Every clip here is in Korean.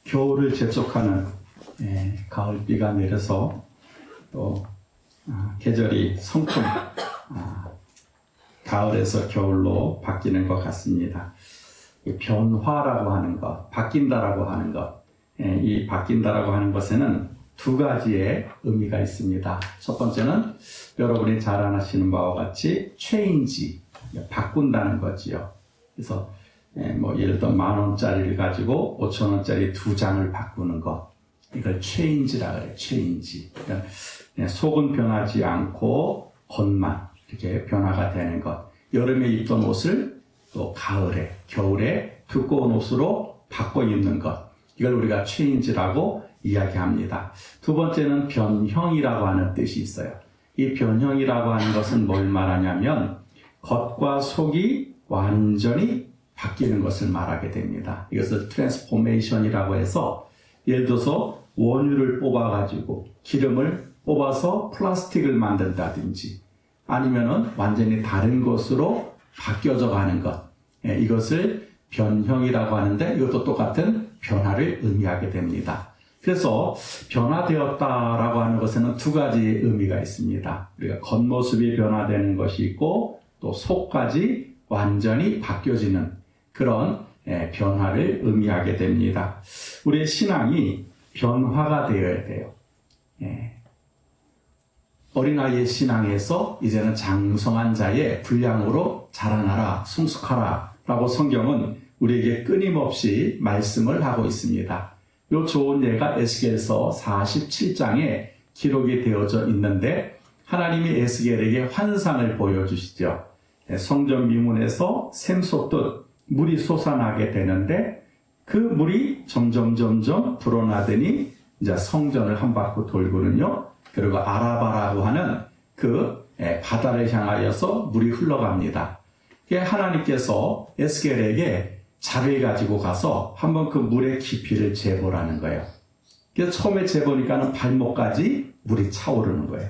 겨울을 재촉하는 가을비가 내려서 또 계절이 성큼 가을에서 겨울로 바뀌는 것 같습니다. 변화라고 하는 것, 바뀐다라고 하는 것, 이 바뀐다라고 하는 것에는 두 가지의 의미가 있습니다. 첫 번째는 여러분이 잘 아시는 바와 같이 change, 바꾼다는 거지요. 그래서 예를 들어 10,000원짜리를 가지고 5,000원짜리 2장을 바꾸는 것, 이걸 change라 그래요. change. 그러니까 속은 변하지 않고 겉만 이렇게 변화가 되는 것. 여름에 입던 옷을 또 가을에, 겨울에 두꺼운 옷으로 바꿔 입는 것. 이걸 우리가 change라고 이야기합니다. 두 번째는 변형이라고 하는 뜻이 있어요. 이 변형이라고 하는 것은 뭘 말하냐면 겉과 속이 완전히 바뀌는 것을 말하게 됩니다. 이것을 트랜스포메이션이라고 해서 예를 들어서 원유를 뽑아가지고 기름을 뽑아서 플라스틱을 만든다든지 아니면은 완전히 다른 것으로 바뀌어져 가는 것, 이것을 변형이라고 하는데 이것도 똑같은 변화를 의미하게 됩니다. 그래서 변화되었다라고 하는 것에는 두 가지 의미가 있습니다. 우리가 겉모습이 변화되는 것이 있고 또 속까지 완전히 바뀌어지는 그런 변화를 의미하게 됩니다. 우리의 신앙이 변화가 되어야 돼요. 어린아이의 신앙에서 이제는 장성한 자의 분량으로 자라나라, 성숙하라 라고 성경은 우리에게 끊임없이 말씀을 하고 있습니다. 이 좋은 예가 에스겔서 47장에 기록이 되어져 있는데 하나님이 에스겔에게 환상을 보여주시죠. 성전 미문에서 샘솟듯 물이 솟아나게 되는데 그 물이 점점 불어나더니 이제 성전을 한 바퀴 돌고는요. 그리고 아라바라고 하는 그 바다를 향하여서 물이 흘러갑니다. 하나님께서 에스겔에게 자를 가지고 가서 한번 그 물의 깊이를 재보라는 거예요. 그래서 처음에 재보니까는 발목까지 물이 차오르는 거예요.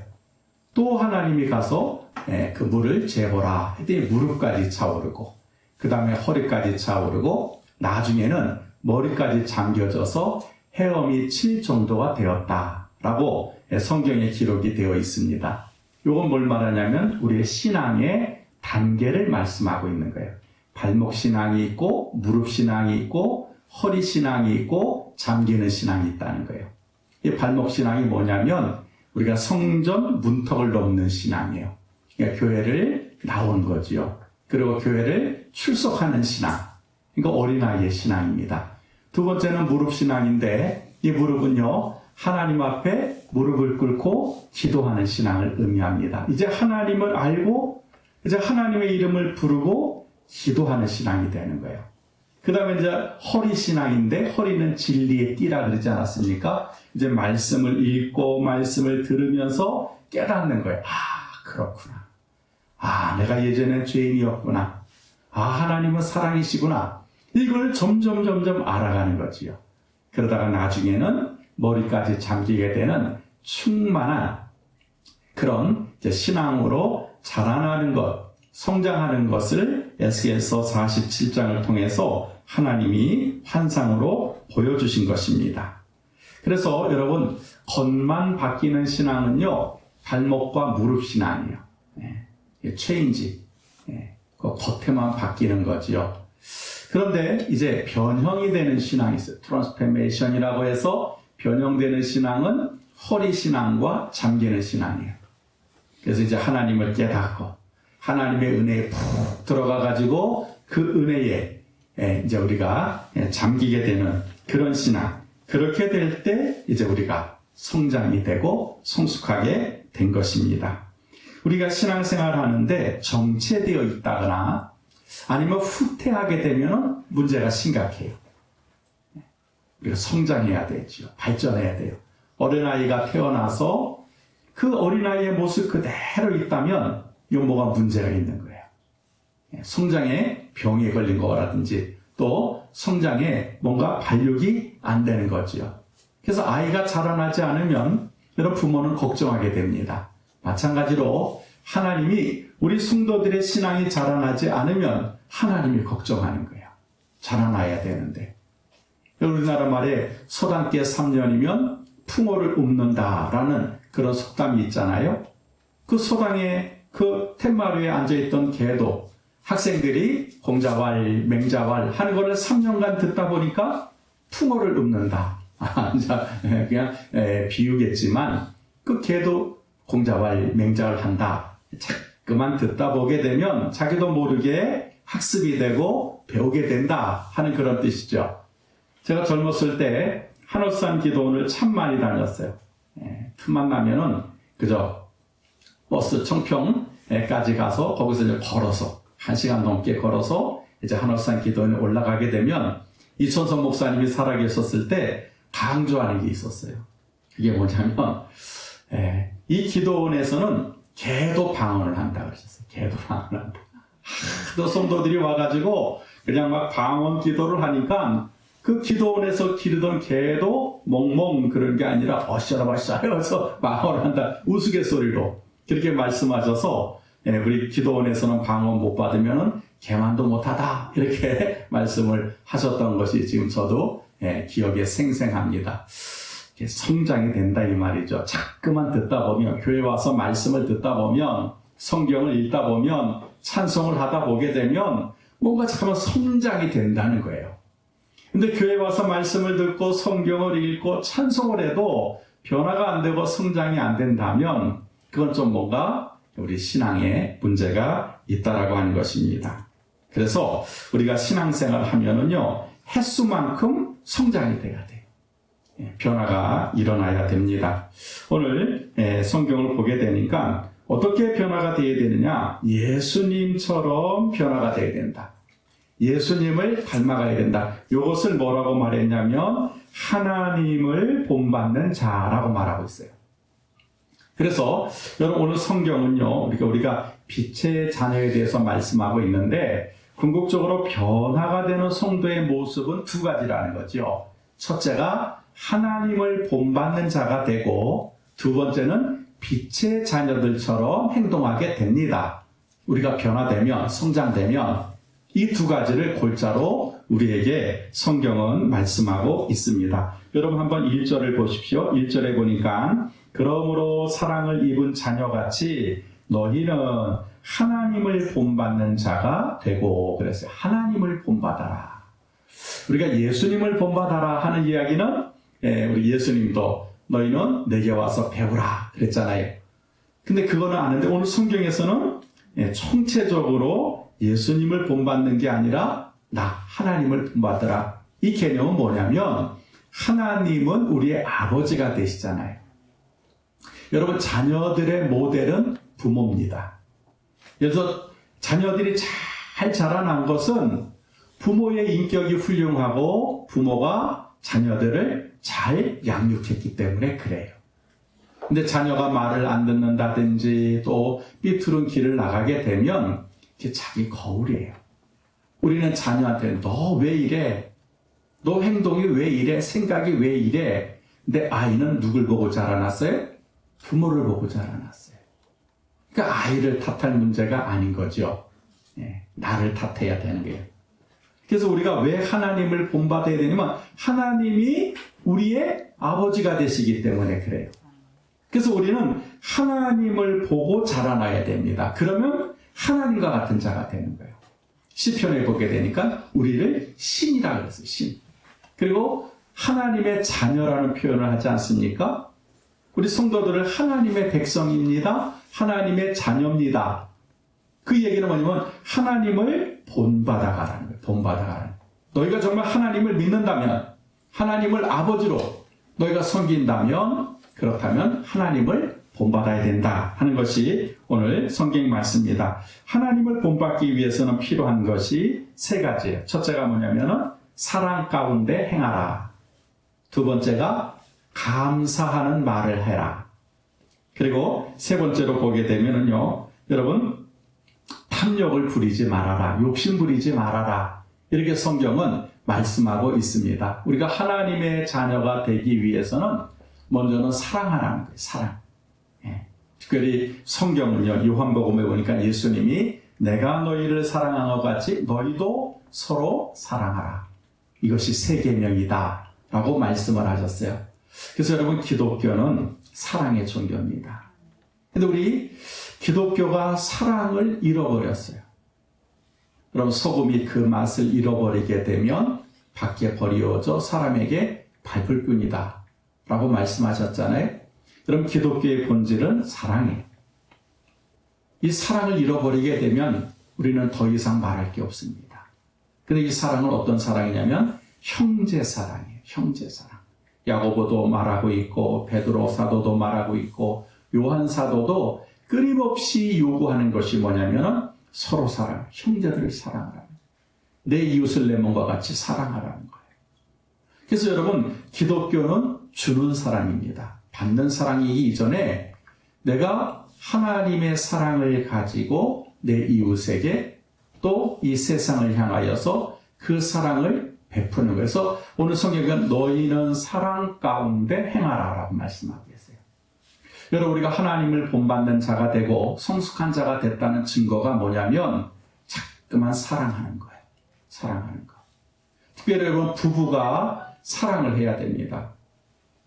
또 하나님이 가서 그 물을 재보라 했더니 무릎까지 차오르고 그 다음에 허리까지 차오르고 나중에는 머리까지 잠겨져서 헤엄이 칠 정도가 되었다라고 성경에 기록이 되어 있습니다. 이건 뭘 말하냐면 우리의 신앙의 단계를 말씀하고 있는 거예요. 발목 신앙이 있고 무릎 신앙이 있고 허리 신앙이 있고 잠기는 신앙이 있다는 거예요. 이 발목 신앙이 뭐냐면 우리가 성전 문턱을 넘는 신앙이에요. 그러니까 교회를 나오는 거지요. 그리고 교회를 출석하는 신앙. 그러니까 어린아이의 신앙입니다. 두 번째는 무릎 신앙인데 이 무릎은요. 하나님 앞에 무릎을 꿇고 기도하는 신앙을 의미합니다. 이제 하나님을 알고 이제 하나님의 이름을 부르고 기도하는 신앙이 되는 거예요. 그 다음에 이제 허리 신앙인데 허리는 진리의 띠라 그러지 않았습니까? 이제 말씀을 읽고 말씀을 들으면서 깨닫는 거예요. 그렇구나. 내가 예전엔 죄인이었구나. 하나님은 사랑이시구나. 이걸 점점 알아가는 거지요. 그러다가 나중에는 머리까지 잠기게 되는 충만한 그런 이제 신앙으로 자라나는 것, 성장하는 것을 에스겔서 47장을 통해서 하나님이 환상으로 보여주신 것입니다. 그래서 여러분 겉만 바뀌는 신앙은요. 발목과 무릎 신앙이에요. 체인지. 그 겉에만 바뀌는 거지요. 그런데 이제 변형이 되는 신앙이 있어요. 트랜스포메이션이라고 해서 변형되는 신앙은 허리 신앙과 잠기는 신앙이에요. 그래서 이제 하나님을 깨닫고 하나님의 은혜에 푹 들어가 가지고 그 은혜에 이제 우리가 잠기게 되는 그런 신앙, 그렇게 될 때 이제 우리가 성장이 되고 성숙하게 된 것입니다. 우리가 신앙생활을 하는데 정체되어 있다거나 아니면 후퇴하게 되면 문제가 심각해요. 우리가 성장해야 되죠. 발전해야 돼요. 어린아이가 태어나서 그 어린아이의 모습 그대로 있다면 이건 뭐가 문제가 있는 거예요. 성장에 병에 걸린 거라든지 또 성장에 뭔가 발육이 안 되는 거죠. 그래서 아이가 자라나지 않으면 여러분 부모는 걱정하게 됩니다. 마찬가지로 하나님이 우리 성도들의 신앙이 자라나지 않으면 하나님이 걱정하는 거예요. 자라나야 되는데. 우리나라 말에 소단께 3년이면 풍어를 읊는다라는 그런 속담이 있잖아요. 그 소당에 그 툇마루에 앉아있던 개도 학생들이 공자왈, 맹자왈 하는 거를 3년간 듣다 보니까 풍어를 읊는다. 그냥 비유겠지만 그 개도 공자왈, 맹자왈 한다. 자꾸만 듣다 보게 되면 자기도 모르게 학습이 되고 배우게 된다 하는 그런 뜻이죠. 제가 젊었을 때 한월산 기도원을 참 많이 다녔어요. 틈만 나면은 그저 버스 청평까지 가서 거기서 이제 걸어서 1시간 넘게 걸어서 이제 한월산 기도원에 올라가게 되면 이천성 목사님이 살아계셨을 때 강조하는 게 있었어요. 그게 뭐냐면 이 기도원에서는 개도 방언을 한다 그러셨어요. 개도 방언을 한다. 하도 성도들이 와가지고 그냥 막 방언 기도를 하니까 그 기도원에서 기르던 개도 멍멍 그런 게 아니라 어셔라버셔 해서 방언을 한다. 우스갯소리로 그렇게 말씀하셔서 우리 기도원에서는 방언 못 받으면 개만도 못하다 이렇게 말씀을 하셨던 것이 지금 저도 기억에 생생합니다. 성장이 된다 이 말이죠. 자꾸만 듣다 보면 교회 와서 말씀을 듣다 보면 성경을 읽다 보면 찬송을 하다 보게 되면 뭔가 잠깐만 성장이 된다는 거예요. 근데 교회 와서 말씀을 듣고 성경을 읽고 찬송을 해도 변화가 안 되고 성장이 안 된다면 그건 좀 뭔가 우리 신앙에 문제가 있다라고 하는 것입니다. 그래서 우리가 신앙생활을 하면은요, 횟수만큼 성장이 돼야 돼요. 변화가 일어나야 됩니다. 오늘 성경을 보게 되니까 어떻게 변화가 되어야 되느냐? 예수님처럼 변화가 되어야 된다. 예수님을 닮아가야 된다. 이것을 뭐라고 말했냐면 하나님을 본받는 자라고 말하고 있어요. 그래서 여러분 오늘 성경은요, 우리가 빛의 자녀에 대해서 말씀하고 있는데 궁극적으로 변화가 되는 성도의 모습은 두 가지라는 거죠. 첫째가 하나님을 본받는 자가 되고 두 번째는 빛의 자녀들처럼 행동하게 됩니다. 우리가 변화되면, 성장되면 이 두 가지를 골자로 우리에게 성경은 말씀하고 있습니다. 여러분 한번 1절을 보십시오. 1절에 보니까 그러므로 사랑을 입은 자녀같이 너희는 하나님을 본받는 자가 되고 그랬어요. 하나님을 본받아라. 우리가 예수님을 본받아라 하는 이야기는 우리 예수님도 너희는 내게 와서 배우라 그랬잖아요. 근데 그거는 아는데 오늘 성경에서는 총체적으로 예수님을 본받는 게 아니라 나 하나님을 본받으라. 이 개념은 뭐냐면 하나님은 우리의 아버지가 되시잖아요. 여러분 자녀들의 모델은 부모입니다. 그래서 자녀들이 잘 자라난 것은 부모의 인격이 훌륭하고 부모가 자녀들을 잘 양육했기 때문에 그래요. 근데 자녀가 말을 안 듣는다든지 또 삐뚤은 길을 나가게 되면 그게 자기 거울이에요. 우리는 자녀한테 너 왜 이래? 너 행동이 왜 이래? 생각이 왜 이래? 근데 아이는 누굴 보고 자라났어요? 부모를 보고 자라났어요. 그러니까 아이를 탓할 문제가 아닌 거죠. 나를 탓해야 되는 거예요. 그래서 우리가 왜 하나님을 본받아야 되냐면 하나님이 우리의 아버지가 되시기 때문에 그래요. 그래서 우리는 하나님을 보고 자라나야 됩니다. 그러면 하나님과 같은 자가 되는 거예요. 시편에 보게 되니까 우리를 신이라고 그랬어요. 신. 그리고 하나님의 자녀라는 표현을 하지 않습니까? 우리 성도들을 하나님의 백성입니다. 하나님의 자녀입니다. 그 얘기는 뭐냐면 하나님을 본받아가라는 거예요. 본받아가라는 거예요. 너희가 정말 하나님을 믿는다면, 하나님을 아버지로 너희가 섬긴다면, 그렇다면 하나님을 본받아야 된다 하는 것이 오늘 성경 말씀입니다. 하나님을 본받기 위해서는 필요한 것이 세 가지예요. 첫째가 뭐냐면은 사랑 가운데 행하라. 두 번째가 감사하는 말을 해라. 그리고 세 번째로 보게 되면은요, 여러분, 탐욕을 부리지 말아라. 욕심 부리지 말아라. 이렇게 성경은 말씀하고 있습니다. 우리가 하나님의 자녀가 되기 위해서는 먼저는 사랑하라는 거예요. 사랑. 특별히 성경은요, 요한복음에 보니까 예수님이 내가 너희를 사랑한 것 같이 너희도 서로 사랑하라. 이것이 세 계명이다 라고 말씀을 하셨어요. 그래서 여러분, 기독교는 사랑의 종교입니다. 근데 우리 기독교가 사랑을 잃어버렸어요. 그럼 소금이 그 맛을 잃어버리게 되면 밖에 버리워져 사람에게 밟을 뿐이다 라고 말씀하셨잖아요. 그럼 기독교의 본질은 사랑이에요. 이 사랑을 잃어버리게 되면 우리는 더 이상 말할 게 없습니다. 근데 이 사랑은 어떤 사랑이냐면 형제 사랑이에요. 형제 사랑. 야고보도 말하고 있고 베드로 사도도 말하고 있고 요한 사도도 끊임없이 요구하는 것이 뭐냐면 서로 사랑, 형제들을 사랑하라는 거예요. 내 이웃을 내 몸과 같이 사랑하라는 거예요. 그래서 여러분, 기독교는 주는 사랑입니다. 받는 사랑이기 이전에 내가 하나님의 사랑을 가지고 내 이웃에게 또 이 세상을 향하여서 그 사랑을 베푸는 거예요. 그래서 오늘 성경은 너희는 사랑 가운데 행하라 라고 말씀하고 계세요. 여러분, 우리가 하나님을 본받는 자가 되고 성숙한 자가 됐다는 증거가 뭐냐면 자꾸만 사랑하는 거예요. 사랑하는 거. 특별히 여러분, 부부가 사랑을 해야 됩니다.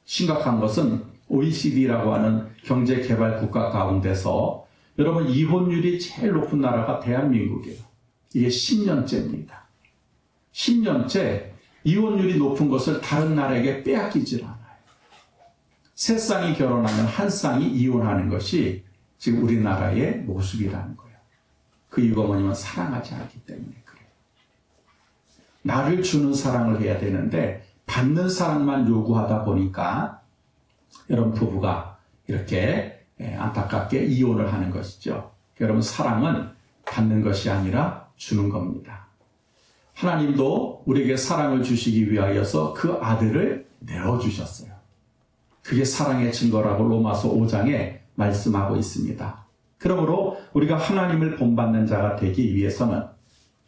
심각한 것은 OECD라고 하는 경제개발 국가 가운데서 여러분, 이혼율이 제일 높은 나라가 대한민국이에요. 이게 10년째입니다. 10년째 이혼율이 높은 것을 다른 나라에게 빼앗기질 않아요. 세 쌍이 결혼하면 한 쌍이 이혼하는 것이 지금 우리나라의 모습이라는 거예요. 그 이유가 뭐냐면 사랑하지 않기 때문에 그래요. 나를 주는 사랑을 해야 되는데 받는 사랑만 요구하다 보니까 여러분, 부부가 이렇게 안타깝게 이혼을 하는 것이죠. 여러분, 사랑은 받는 것이 아니라 주는 겁니다. 하나님도 우리에게 사랑을 주시기 위하여서 그 아들을 내어주셨어요. 그게 사랑의 증거라고 로마서 5장에 말씀하고 있습니다. 그러므로 우리가 하나님을 본받는 자가 되기 위해서는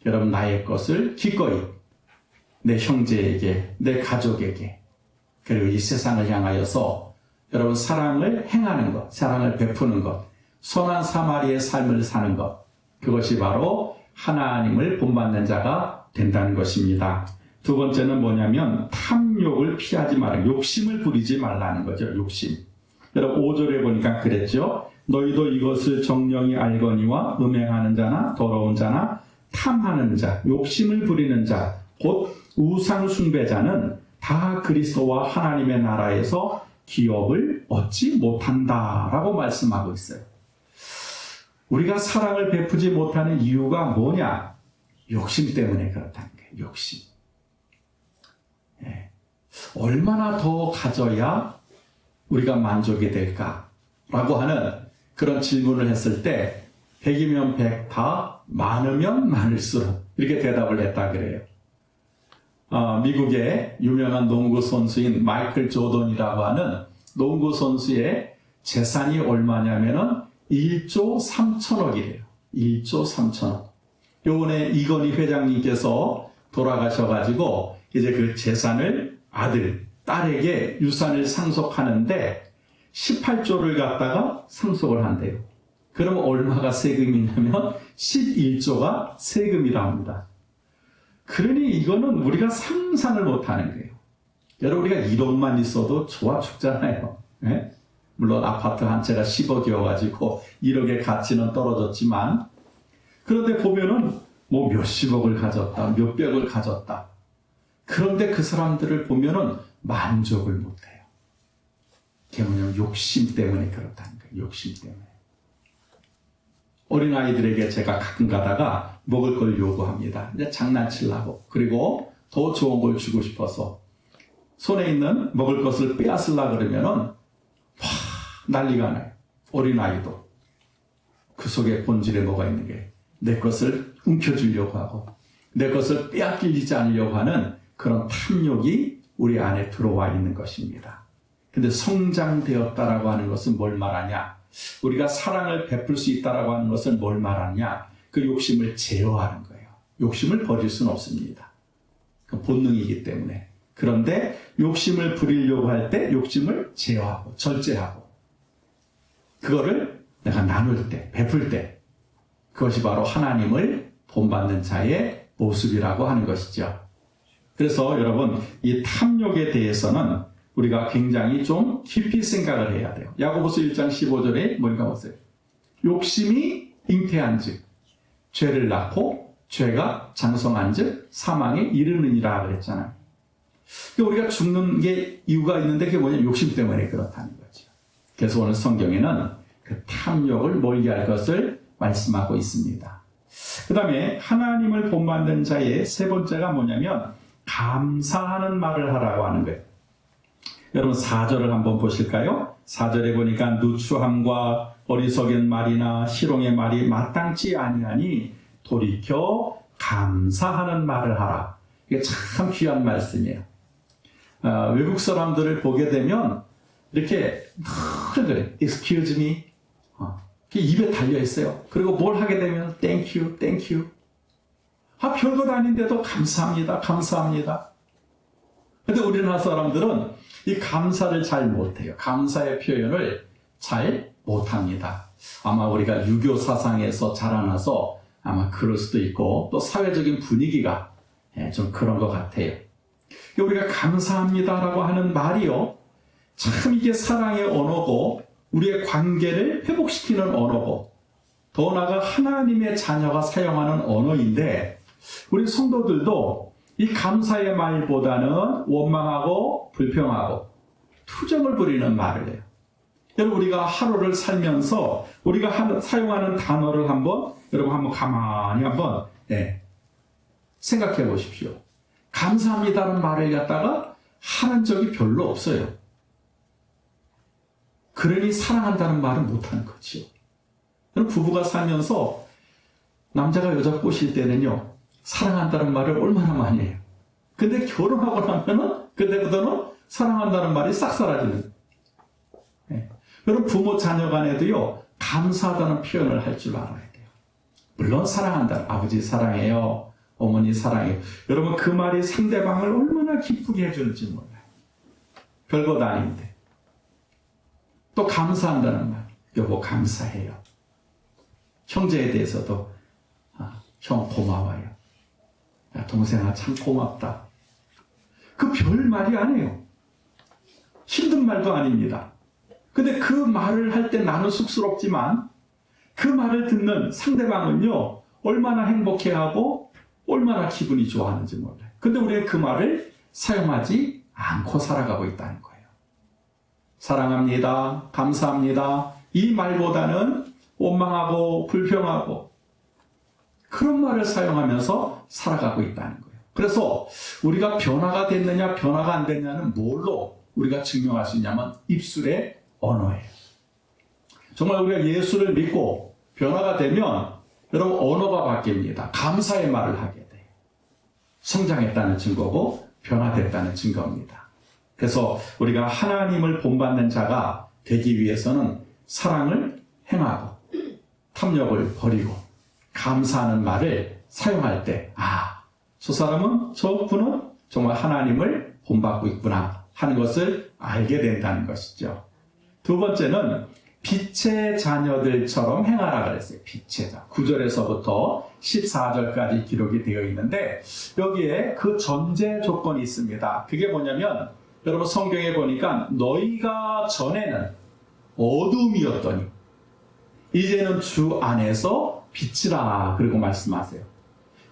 여러분, 나의 것을 기꺼이 내 형제에게, 내 가족에게, 그리고 이 세상을 향하여서 여러분, 사랑을 행하는 것, 사랑을 베푸는 것, 선한 사마리의 삶을 사는 것, 그것이 바로 하나님을 본받는 자가 된다는 것입니다. 두 번째는 뭐냐면 탐욕을 피하지 말라. 욕심을 부리지 말라는 거죠. 욕심. 여러분, 5절에 보니까 그랬죠. 너희도 이것을 정령이 알거니와 음행하는 자나 더러운 자나 탐하는 자, 욕심을 부리는 자, 곧 우상 숭배자는 다 그리스도와 하나님의 나라에서 기업을 얻지 못한다라고 말씀하고 있어요. 우리가 사랑을 베푸지 못하는 이유가 뭐냐? 욕심 때문에 그렇다는 거예요. 욕심. 얼마나 더 가져야 우리가 만족이 될까라고 하는 그런 질문을 했을 때 100이면 100 다 많으면 많을수록 이렇게 대답을 했다 그래요. 미국의 유명한 농구 선수인 마이클 조던이라고 하는 농구 선수의 재산이 얼마냐면은 1조 3천억이래요. 1조 3천억. 요번에 이건희 회장님께서 돌아가셔가지고 이제 그 재산을 아들, 딸에게 유산을 상속하는데 18조를 갖다가 상속을 한대요. 그러면 얼마가 세금이냐면 11조가 세금이라 합니다. 그러니 이거는 우리가 상상을 못하는 거예요. 여러분, 우리가 1억만 있어도 좋아 죽잖아요. 네? 물론 아파트 한 채가 10억이어가지고 1억의 가치는 떨어졌지만, 그런데 보면은 뭐 몇십억을 가졌다, 몇백을 가졌다. 그런데 그 사람들을 보면은 만족을 못해요. 그게 뭐냐면 욕심 때문에 그렇다는 거예요. 욕심 때문에. 어린아이들에게 제가 가끔 가다가 먹을 걸 요구합니다. 이제 장난치려고. 그리고 더 좋은 걸 주고 싶어서 손에 있는 먹을 것을 빼앗으려고 그러면은 난리가 나요. 어린아이도 그 속에 본질에 뭐가 있는 게 내 것을 움켜쥐려고 하고 내 것을 빼앗기지 않으려고 하는 그런 탐욕이 우리 안에 들어와 있는 것입니다. 근데 성장되었다라고 하는 것은 뭘 말하냐? 우리가 사랑을 베풀 수 있다라고 하는 것은 뭘 말하냐? 그 욕심을 제어하는 거예요. 욕심을 버릴 수는 없습니다. 그 본능이기 때문에. 그런데 욕심을 부리려고 할 때 욕심을 제어하고 절제하고 그거를 내가 나눌 때, 베풀 때 그것이 바로 하나님을 본받는 자의 모습이라고 하는 것이죠. 그래서 여러분 이 탐욕에 대해서는 우리가 굉장히 좀 깊이 생각을 해야 돼요. 야고보서 1장 15절에 뭐니까 보세요. 욕심이 잉태한 즉 죄를 낳고 죄가 장성한 즉 사망에 이르느니라 그랬잖아요. 그러니까 우리가 죽는 게 이유가 있는데 그게 뭐냐면 욕심 때문에 그렇다는 거죠. 그래서 오늘 성경에는 그 탐욕을 멀리할 것을 말씀하고 있습니다. 그 다음에 하나님을 본받는 자의 세 번째가 뭐냐면 감사하는 말을 하라고 하는 거예요. 여러분 4절을 한번 보실까요? 4절에 보니까 누추함과 어리석은 말이나 희롱의 말이 마땅치 아니하니 돌이켜 감사하는 말을 하라. 이게 참 귀한 말씀이에요. 외국 사람들을 보게 되면 이렇게 늘 그래. Excuse me. 입에 달려있어요. 그리고 뭘 하게 되면 Thank you, thank you. 별것 아닌데도 감사합니다, 감사합니다. 근데 우리나라 사람들은 이 감사를 잘 못해요. 감사의 표현을 잘 못합니다. 아마 우리가 유교 사상에서 자라나서 아마 그럴 수도 있고 또 사회적인 분위기가 좀 그런 것 같아요. 우리가 감사합니다라고 하는 말이요. 참 이게 사랑의 언어고 우리의 관계를 회복시키는 언어고 더 나아가 하나님의 자녀가 사용하는 언어인데 우리 성도들도 이 감사의 말보다는 원망하고 불평하고 투정을 부리는 말을 해요. 여러분 우리가 하루를 살면서 우리가 사용하는 단어를 여러분 한번 가만히 생각해 보십시오. 감사합니다라는 말을 갖다가 하는 적이 별로 없어요. 그러니 사랑한다는 말은 못하는 거지요. 부부가 살면서 남자가 여자 꼬실 때는요, 사랑한다는 말을 얼마나 많이 해요. 근데 결혼하고 나면은 그때부터는 사랑한다는 말이 싹 사라지는. 여러분 부모 자녀 간에도요, 감사하다는 표현을 할 줄 알아야 돼요. 물론 사랑한다. 아버지 사랑해요. 어머니 사랑해요. 여러분 그 말이 상대방을 얼마나 기쁘게 해주는지 몰라요. 별것 아닌데. 또 감사한다는 말. 여보 감사해요. 형제에 대해서도 형 고마워요. 야, 동생아 참 고맙다. 그 별 말이 아니에요. 힘든 말도 아닙니다. 근데 그 말을 할 때 나는 쑥스럽지만 그 말을 듣는 상대방은요 얼마나 행복해하고 얼마나 기분이 좋아하는지 몰라요. 근데 우리는 그 말을 사용하지 않고 살아가고 있다는 거예요. 사랑합니다. 감사합니다. 이 말보다는 원망하고 불평하고 그런 말을 사용하면서 살아가고 있다는 거예요. 그래서 우리가 변화가 됐느냐 변화가 안 됐느냐는 뭘로 우리가 증명할 수 있냐면 입술의 언어예요. 정말 우리가 예수를 믿고 변화가 되면 여러분 언어가 바뀝니다. 감사의 말을 하게 돼요. 성장했다는 증거고 변화됐다는 증거입니다. 그래서 우리가 하나님을 본받는 자가 되기 위해서는 사랑을 행하고 탐욕을 버리고 감사하는 말을 사용할 때 저 사람은 저분은 정말 하나님을 본받고 있구나 하는 것을 알게 된다는 것이죠. 두 번째는 빛의 자녀들처럼 행하라 그랬어요. 빛의 자. 9절에서부터 14절까지 기록이 되어 있는데 여기에 그 전제 조건이 있습니다. 그게 뭐냐면 여러분 성경에 보니까 너희가 전에는 어둠이었더니 이제는 주 안에서 빛이라 그리고 말씀하세요.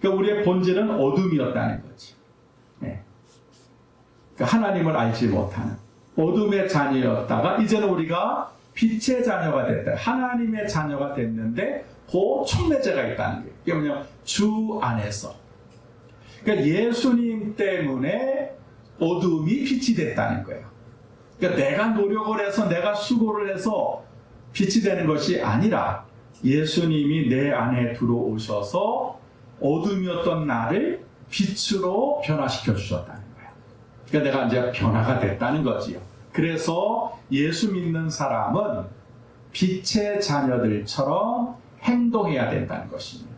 그러니까 우리의 본질은 어둠이었다는 거지. 네. 그러니까 하나님을 알지 못하는 어둠의 자녀였다가 이제는 우리가 빛의 자녀가 됐다. 하나님의 자녀가 됐는데 그 촉매제가 있다는 거예요. 그게 뭐냐면 주 안에서. 그러니까 예수님 주님 때문에 어두움이 빛이 됐다는 거예요. 그러니까 내가 노력을 해서 내가 수고를 해서 빛이 되는 것이 아니라 예수님이 내 안에 들어오셔서 어둠이었던 나를 빛으로 변화시켜 주셨다는 거예요. 그러니까 내가 이제 변화가 됐다는 거지요. 그래서 예수 믿는 사람은 빛의 자녀들처럼 행동해야 된다는 것입니다.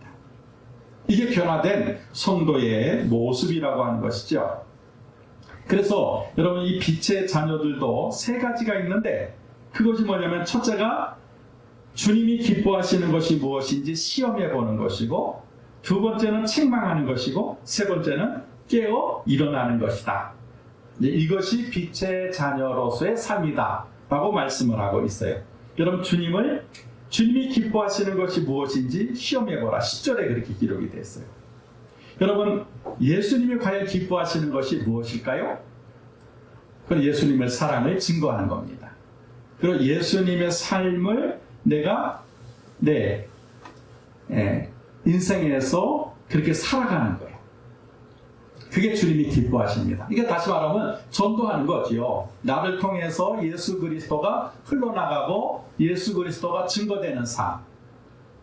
이게 변화된 성도의 모습이라고 하는 것이죠. 그래서 여러분 이 빛의 자녀들도 세 가지가 있는데 그것이 뭐냐면 첫째가 주님이 기뻐하시는 것이 무엇인지 시험해 보는 것이고 두 번째는 책망하는 것이고 세 번째는 깨어 일어나는 것이다. 이것이 빛의 자녀로서의 삶이다 라고 말씀을 하고 있어요. 여러분 주님이 기뻐하시는 것이 무엇인지 시험해 보라. 10절에 그렇게 기록이 됐어요. 여러분 예수님이 과연 기뻐하시는 것이 무엇일까요? 그건 예수님의 사랑을 증거하는 겁니다. 그리고 예수님의 삶을 내가 내 인생에서 그렇게 살아가는 거예요. 그게 주님이 기뻐하십니다. 이게 다시 말하면 전도하는 거지요. 나를 통해서 예수 그리스도가 흘러나가고 예수 그리스도가 증거되는 삶.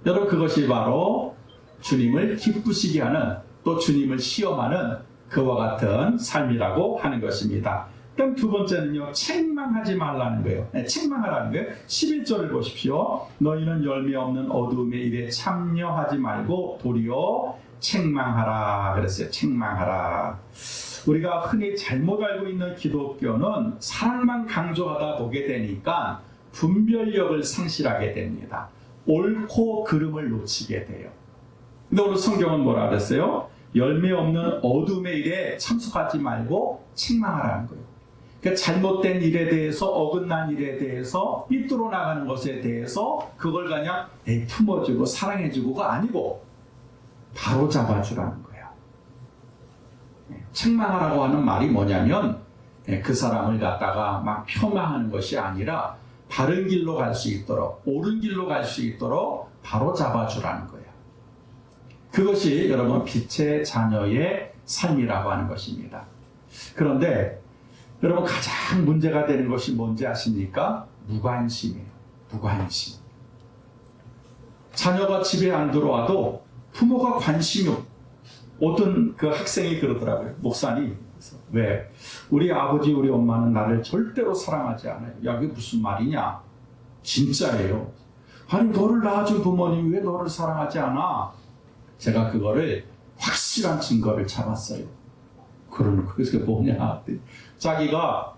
여러분 그것이 바로 주님을 기쁘시게 하는 또 주님을 시험하는 그와 같은 삶이라고 하는 것입니다. 그럼 두 번째는요. 책망하지 말라는 거예요. 책망하라는 거예요. 11절을 보십시오. 너희는 열매 없는 어두움의 일에 참여하지 말고 도리어 책망하라 그랬어요. 책망하라. 우리가 흔히 잘못 알고 있는 기독교는 사랑만 강조하다 보게 되니까 분별력을 상실하게 됩니다. 옳고 그름을 놓치게 돼요. 근데 오늘 성경은 뭐라 그랬어요? 열매 없는 어둠의 일에 참석하지 말고 책망하라는 거예요. 그러니까 잘못된 일에 대해서 어긋난 일에 대해서 삐뚤어 나가는 것에 대해서 그걸 그냥 품어주고 사랑해주고가 아니고 바로 잡아주라는 거예요. 책망하라고 하는 말이 뭐냐면 그 사람을 갖다가 막 폄하하는 것이 아니라 바른 길로 갈 수 있도록 옳은 길로 갈 수 있도록 바로 잡아주라는 거예요. 그것이 여러분 빛의 자녀의 삶이라고 하는 것입니다. 그런데 여러분 가장 문제가 되는 것이 뭔지 아십니까? 무관심이에요. 무관심. 자녀가 집에 안 들어와도 부모가 관심이 없어요. 어떤 그 학생이 그러더라고요. 목사님. 왜? 우리 아버지 우리 엄마는 나를 절대로 사랑하지 않아요. 야 그게 무슨 말이냐? 진짜예요. 아니 너를 낳아준 부모님이 왜 너를 사랑하지 않아? 제가 그거를 확실한 증거를 잡았어요. 그러는 그게 뭐냐? 자기가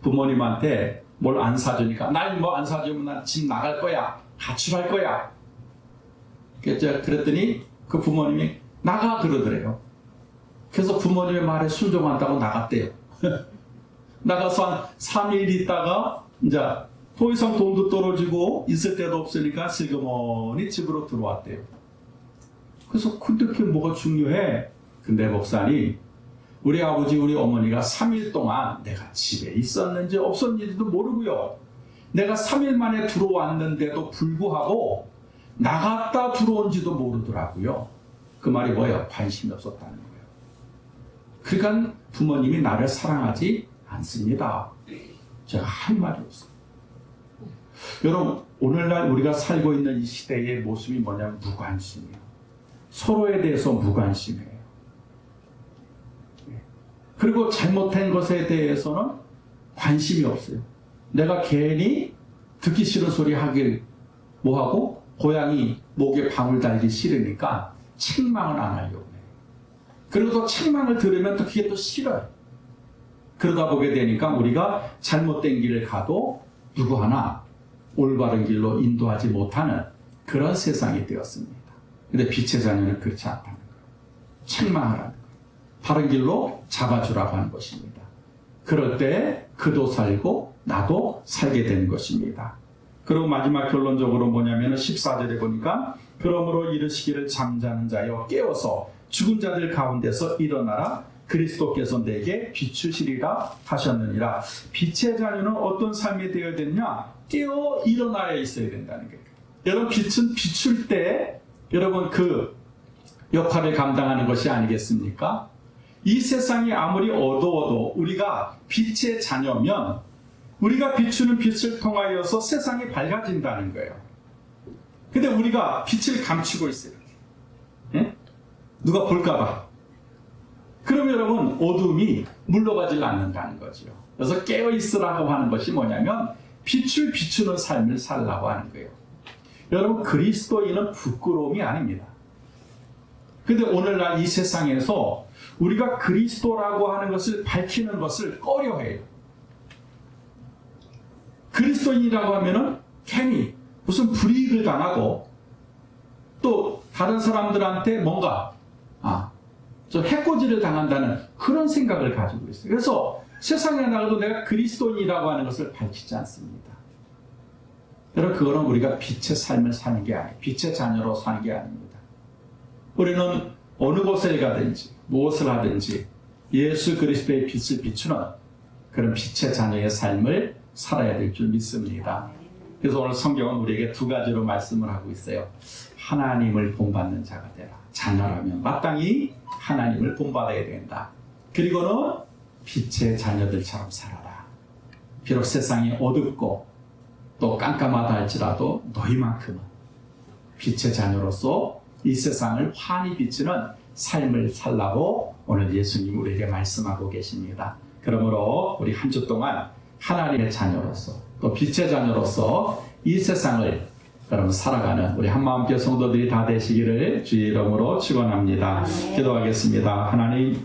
부모님한테 뭘 안 사주니까 날 뭐 안 사주면 난 집 나갈 거야. 가출할 거야. 그랬더니 그 부모님이 나가 그러더래요. 그래서 부모님의 말에 순종한다고 나갔대요. 나가서 한 3일 있다가 이제 더 이상 돈도 떨어지고 있을 데도 없으니까 슬그머니 집으로 들어왔대요. 그래서 근데 그게 뭐가 중요해? 근데 목사님 우리 아버지 우리 어머니가 3일 동안 내가 집에 있었는지 없었는지도 모르고요. 내가 3일 만에 들어왔는데도 불구하고 나갔다 들어온지도 모르더라고요. 그 말이 뭐예요? 관심이 없었다는 거예요. 그러니까 부모님이 나를 사랑하지 않습니다. 제가 할 말이 없어요. 여러분 오늘날 우리가 살고 있는 이 시대의 모습이 뭐냐면 무관심이에요. 서로에 대해서 무관심해요. 그리고 잘못된 것에 대해서는 관심이 없어요. 내가 괜히 듣기 싫은 소리 하길 뭐하고 고양이 목에 방울 달기 싫으니까 책망은 안 하려고 해요. 그리고 또 책망을 들으면 또 그게 또 싫어요. 그러다 보게 되니까 우리가 잘못된 길을 가도 누구 하나 올바른 길로 인도하지 못하는 그런 세상이 되었습니다. 근데 빛의 자녀는 그렇지 않다는 거예요. 책망하라는 거예요. 바른 길로 잡아주라고 하는 것입니다. 그럴 때 그도 살고 나도 살게 되는 것입니다. 그리고 마지막 결론적으로 뭐냐면 14절에 보니까 그러므로 이르시기를 잠자는 자여 깨어서 죽은 자들 가운데서 일어나라 그리스도께서 내게 비추시리라 하셨느니라. 빛의 자녀는 어떤 삶이 되어야 되느냐? 깨어 일어나야 있어야 된다는 거예요. 여러분 빛은 비출 때 여러분 그 역할을 감당하는 것이 아니겠습니까? 이 세상이 아무리 어두워도 우리가 빛의 자녀면 우리가 비추는 빛을 통하여서 세상이 밝아진다는 거예요. 근데 우리가 빛을 감추고 있어요. 예? 누가 볼까봐. 그럼 여러분 어둠이 물러가질 않는다는 거죠. 그래서 깨어있으라고 하는 것이 뭐냐면 빛을 비추는 삶을 살라고 하는 거예요. 여러분 그리스도인은 부끄러움이 아닙니다. 근데 오늘날 이 세상에서 우리가 그리스도라고 하는 것을 밝히는 것을 꺼려해요. 그리스도인이라고 하면은 괜히 무슨 불이익을 당하고 또 다른 사람들한테 뭔가 좀 해코지를 당한다는 그런 생각을 가지고 있어요. 그래서 세상에 나가도 내가 그리스도인이라고 하는 것을 밝히지 않습니다. 여러분 그거는 우리가 빛의 삶을 사는 게 아니에요. 빛의 자녀로 사는 게 아닙니다. 우리는 어느 곳에 가든지 무엇을 하든지 예수 그리스도의 빛을 비추는 그런 빛의 자녀의 삶을 살아야 될 줄 믿습니다. 그래서 오늘 성경은 우리에게 두 가지로 말씀을 하고 있어요. 하나님을 본받는 자가 되라. 자녀라면 마땅히 하나님을 본받아야 된다. 그리고는 빛의 자녀들처럼 살아라. 비록 세상이 어둡고 또 깜깜하다 할지라도 너희만큼은 빛의 자녀로서 이 세상을 환히 비추는 삶을 살라고 오늘 예수님 우리에게 말씀하고 계십니다. 그러므로 우리 한 주 동안 하나님의 자녀로서 또 빛의 자녀로서 이 세상을 여러분 살아가는 우리 한마음교회 성도들이 다 되시기를 주의 이름으로 축원합니다. 기도하겠습니다. 하나님